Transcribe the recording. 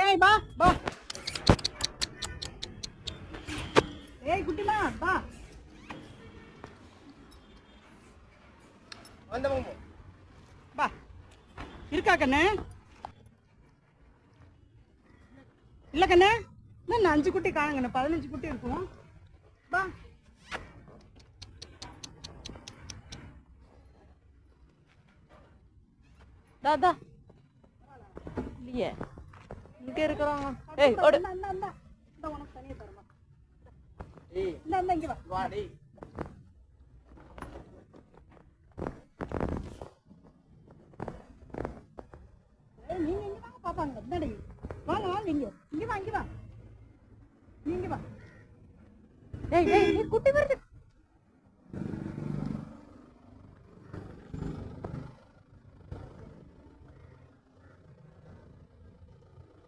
ஏய் பா பா. ஏய் குட்டிமா பா. வந்த மாமா. பா. இருக்கா கண்ணு? இல்ல கண்ணு. நான் 5 குட்டி காணுங்க. 15 குட்டி இருக்கும். பா. தாதா இல்லையே இங்க இருக்கிறாங்க. ஏய் ஓடு. இந்த உனக்கு தனியா தரமா. ஏய் இந்த இங்க வா. வா டேய். ஏய் நீங்க இங்க வாங்க பாப்பாங்க. என்னடி? வாங்க வாங்க இங்க. இங்க வா இங்க வா. நீங்க வா. டேய் டேய் குட்டி வருது.